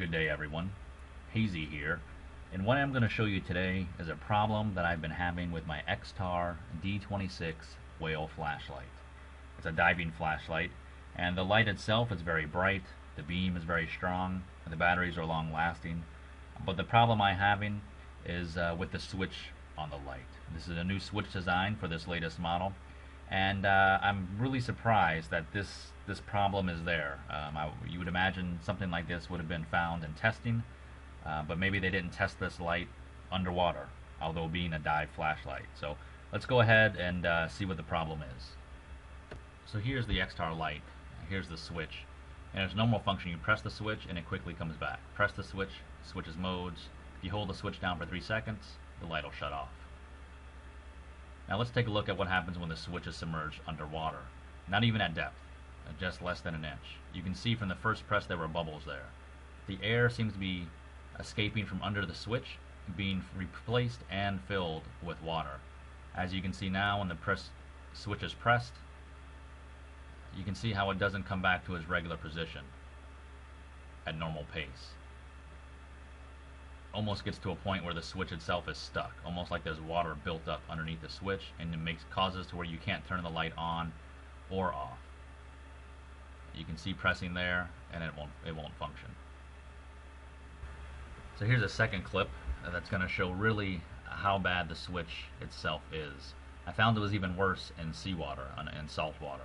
Good day, everyone. Hazy here, and what I'm going to show you today is a problem that I've been having with my Xtar D26 whale flashlight. It's a diving flashlight, and the light itself is very bright, the beam is very strong, and the batteries are long lasting, but the problem I'm having is with the switch on the light. This is a new switch design for this latest model, and I'm really surprised that this problem is there. You would imagine something like this would have been found in testing, but maybe they didn't test this light underwater, although being a dive flashlight. So let's go ahead and see what the problem is. So here's the Xtar light. Here's the switch, and its normal function: you press the switch and it quickly comes back. Press the switch, switches modes. If you hold the switch down for 3 seconds, the light will shut off. Now let's take a look at what happens when the switch is submerged underwater. Not even at depth, just less than an inch. You can see from the first press there were bubbles there. The air seems to be escaping from under the switch, being replaced and filled with water. As you can see now, when the switch is pressed, you can see how it doesn't come back to its regular position at normal pace. Almost gets to a point where the switch itself is stuck, almost like there's water built up underneath the switch, and it causes to where you can't turn the light on or off. You can see pressing there, and it won't function. So here's a second clip that's going to show really how bad the switch itself is. I found it was even worse in seawater and salt water.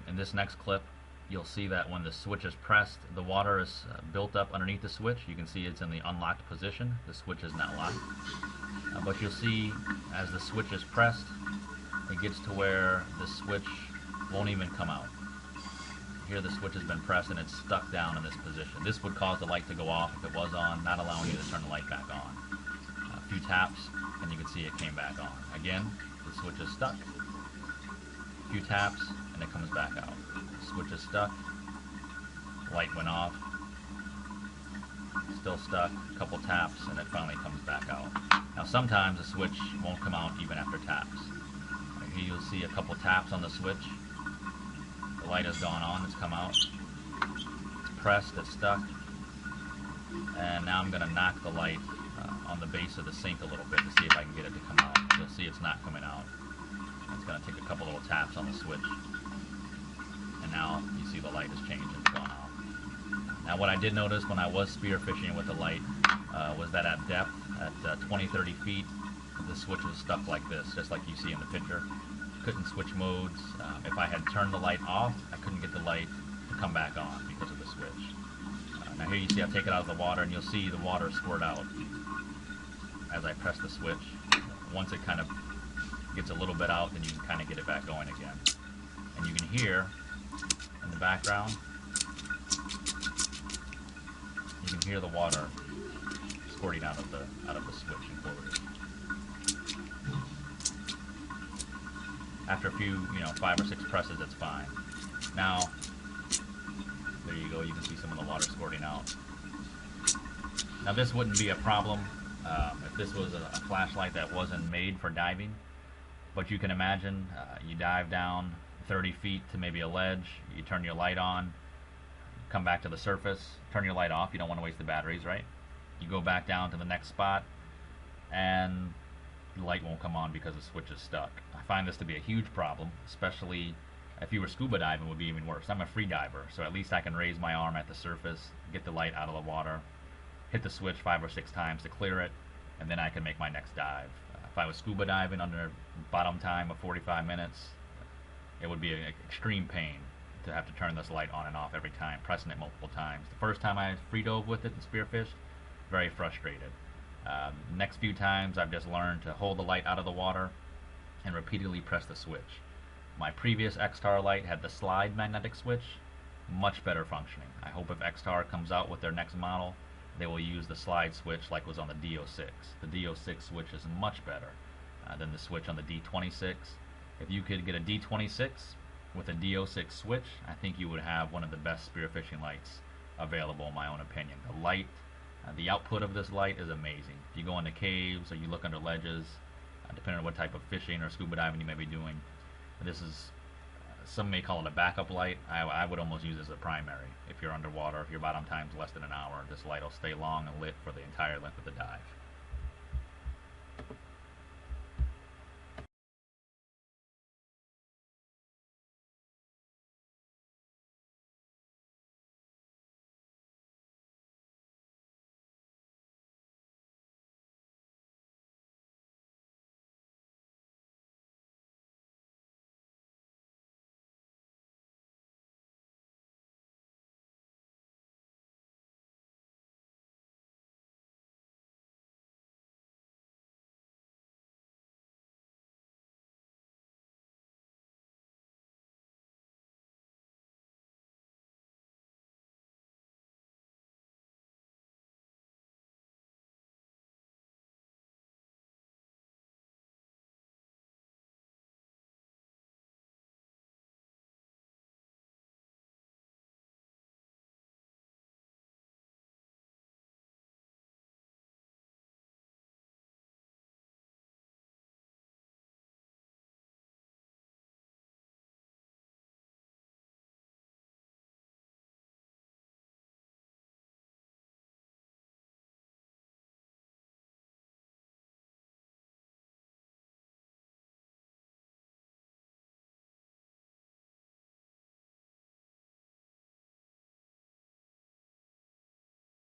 In this next clip, you'll see that when the switch is pressed, the water is built up underneath the switch. You can see it's in the unlocked position. The switch is not locked. But you'll see as the switch is pressed, it gets to where the switch won't even come out. Here the switch has been pressed and it's stuck down in this position. This would cause the light to go off if it was on, not allowing you to turn the light back on. A few taps and you can see it came back on. Again, the switch is stuck. A few taps and it comes back out. The switch is stuck. Light went off. Still stuck. A couple taps and it finally comes back out. Now sometimes the switch won't come out even after taps. Here you'll see a couple taps on the switch. The light has gone on, it's come out. It's pressed, it's stuck. And now I'm going to knock the light on the base of the sink a little bit to see if I can get it to come out. You'll see it's not coming out. It's going to take a couple little taps on the switch. And now you see the light has changed and it's gone out. Now what I did notice when I was spearfishing with the light was that at depth, at 20-30 feet, the switch was stuck like this, just like you see in the picture. Couldn't switch modes. If I had turned the light off, I couldn't get the light to come back on because of the switch. Now here you see I've taken it out of the water, and you'll see the water squirt out as I press the switch. Once it kind of gets a little bit out, then you can kind of get it back going again. And you can hear in the background, you can hear the water squirting out of the switch and forward. After a few, 5 or 6 presses, it's fine. Now, there you go, you can see some of the water squirting out. Now this wouldn't be a problem if this was a flashlight that wasn't made for diving, but you can imagine you dive down 30 feet to maybe a ledge, you turn your light on, come back to the surface, turn your light off, you don't want to waste the batteries, right? You go back down to the next spot, and the light won't come on because the switch is stuck. I find this to be a huge problem, especially if you were scuba diving, it would be even worse. I'm a free diver, so at least I can raise my arm at the surface, get the light out of the water, hit the switch 5 or 6 times to clear it, and then I can make my next dive. If I was scuba diving under bottom time of 45 minutes, it would be an extreme pain to have to turn this light on and off every time, pressing it multiple times. The first time I free dove with it and spearfished, very frustrated. Next few times I've just learned to hold the light out of the water and repeatedly press the switch. My previous Xtar light had the slide magnetic switch, much better functioning. I hope if Xtar comes out with their next model, they will use the slide switch like was on the D06. The D06 switch is much better than the switch on the D26. If you could get a D26 with a D06 switch, I think you would have one of the best spearfishing lights available in my own opinion. The light, the output of this light is amazing. If you go into caves or you look under ledges, depending on what type of fishing or scuba diving you may be doing, this is some may call it a backup light. I would almost use it as a primary. If you're underwater, if your bottom time's less than an hour, this light will stay long and lit for the entire length of the dive.